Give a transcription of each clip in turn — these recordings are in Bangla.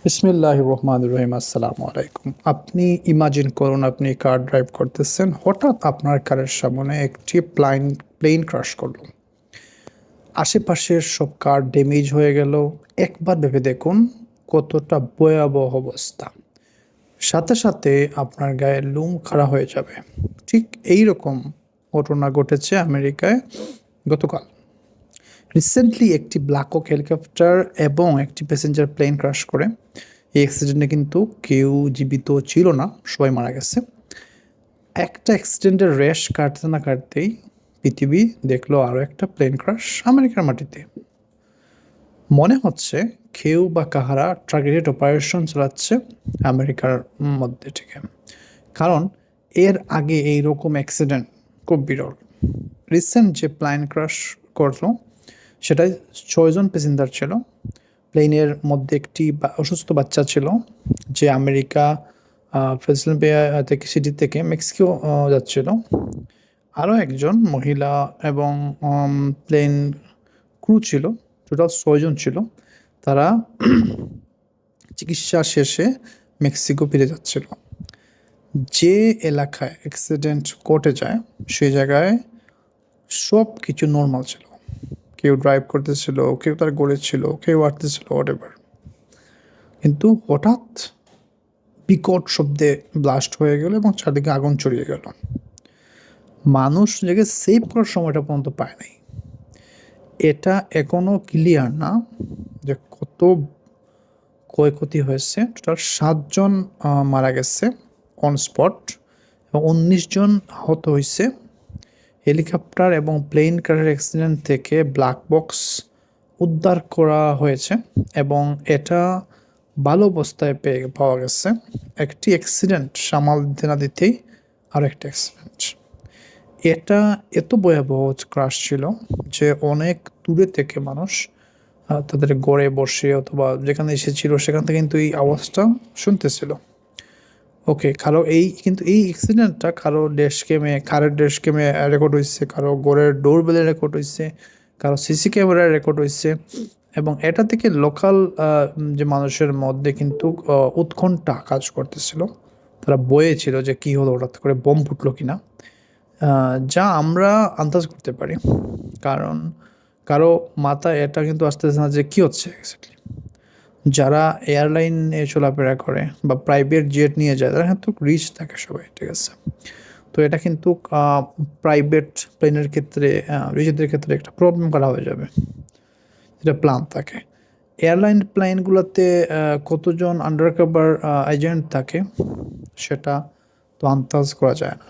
বিসমিল্লাহির রহমানির রহিম। আসসালামু আলাইকুম। আপনি ইমাজিন করুন আপনি কার ড্রাইভ করতেছেন। হঠাৎ আপনার কারের সামনে একটি প্লেন ক্রাশ করলো। আশেপাশের সব কার ড্যামেজ হয়ে গেল। একবার ভেবে দেখুন কতটা ভয়াবহ অবস্থা। সাথে সাথে আপনার গায়ে লোম খাড়া হয়ে যাবে। ঠিক এই রকম ঘটনা ঘটেছে আমেরিকায় গতকাল। রিসেন্টলি একটি ব্ল্যাক হক হেলিকপ্টার এবং একটি প্যাসেঞ্জার প্লেন ক্রাশ করে। এই অ্যাক্সিডেন্টে কিন্তু কেউ জীবিত ছিল না, সবাই মারা গেছে। একটা অ্যাক্সিডেন্টের রেশ কাটতে না কাটতেই পৃথিবী দেখলো আরও একটা প্লেন ক্রাশ আমেরিকার মাটিতে। মনে হচ্ছে কেউ বা কাহারা টার্গেটেড অপারেশন চালাচ্ছে আমেরিকার মধ্যে থেকে, কারণ এর আগে এইরকম অ্যাক্সিডেন্ট খুব বিরল। রিসেন্ট যে প্লেন ক্রাশ করলো সেটায় 6 জন প্যাসেঞ্জার ছিল। প্লেনের মধ্যে একটি অসুস্থ বাচ্চা ছিল, যে আমেরিকা ফিলাডেলফিয়া থেকে সিটি থেকে মেক্সিকো যাচ্ছিল। আরও একজন মহিলা এবং প্লেন ক্রু ছিল। টোটাল 6 জন ছিল। তারা চিকিৎসা শেষে মেক্সিকো ফিরে যাচ্ছিল। যে এলাকায় অ্যাক্সিডেন্ট ঘটে যায় সেই জায়গায় সব কিছু নর্মাল ছিল। কেউ ড্রাইভ করতেছিল, কেউ তার গড়ে ছিল, কেউ আটতেছিল, হোয়াটএভার। কিন্তু হঠাৎ বিকট শব্দে ব্লাস্ট হয়ে গেল এবং চারদিকে আগুন ছড়িয়ে গেল। মানুষ নিজেকে সেভ করার সময়টা পর্যন্ত পায় নাই। এটা এখনও ক্লিয়ার না যে কত ক্ষয়ক্ষতি হয়েছে। টোটাল 7 জন মারা গেছে অন স্পট এবং 19 জন আহত হয়েছে। হেলিকপ্টার এবং প্লেন ক্র্যাশের অ্যাক্সিডেন্ট থেকে ব্ল্যাক বক্স উদ্ধার করা হয়েছে এবং এটা ভালো অবস্থায় পাওয়া গেছে। একটি অ্যাক্সিডেন্ট সামাল দিতে না দিতেই আর একটা অ্যাক্সিডেন্ট। এটা এত ভয়াবহ ক্রাশ ছিল যে অনেক দূরে থেকে মানুষ তাদের গড়ে বসে অথবা যেখানে এসেছিল সেখান থেকে কিন্তু এই আওয়াজটা শুনতেছিল। ওকে, এই অ্যাক্সিডেন্টটা কারো কারের ড্যাশ ক্যামে রেকর্ড হয়েছে, কারো ঘরের ডোর বেলে রেকর্ড হয়েছে, কারো সিসি ক্যামেরায় রেকর্ড হয়েছে। এবং এটা থেকে লোকাল যে মানুষের মধ্যে কিন্তু উৎকণ্ঠা কাজ করতেছিল। তারা বয়ে ছিল যে কী হলো, হঠাৎ করে বোম ফুটলো কিনা, যা আমরা আন্দাজ করতে পারি। কারণ কারো মাথায় এটা কিন্তু আসতেছে না যে কী হচ্ছে এক্স্যাক্টলি। যারা এয়ারলাইনে চলাফেরা করে বা প্রাইভেট জেট নিয়ে যায় তারা কিন্তু রিচ থাকে সবাই, ঠিক আছে। তো এটা কিন্তু প্রাইভেট প্লেনের ক্ষেত্রে রিচদের ক্ষেত্রে একটা প্রবলেম করা হয়ে যাবে, যেটা প্ল্যান থাকে। এয়ারলাইন প্লেনগুলোতে কতজন আন্ডারকভার এজেন্ট থাকে সেটা তো আন্দাজ করা যায় না।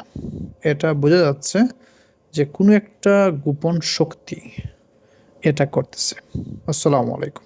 এটা বোঝা যাচ্ছে যে কোনো একটা গোপন শক্তি এটা করতেছে। আসসালামু আলাইকুম।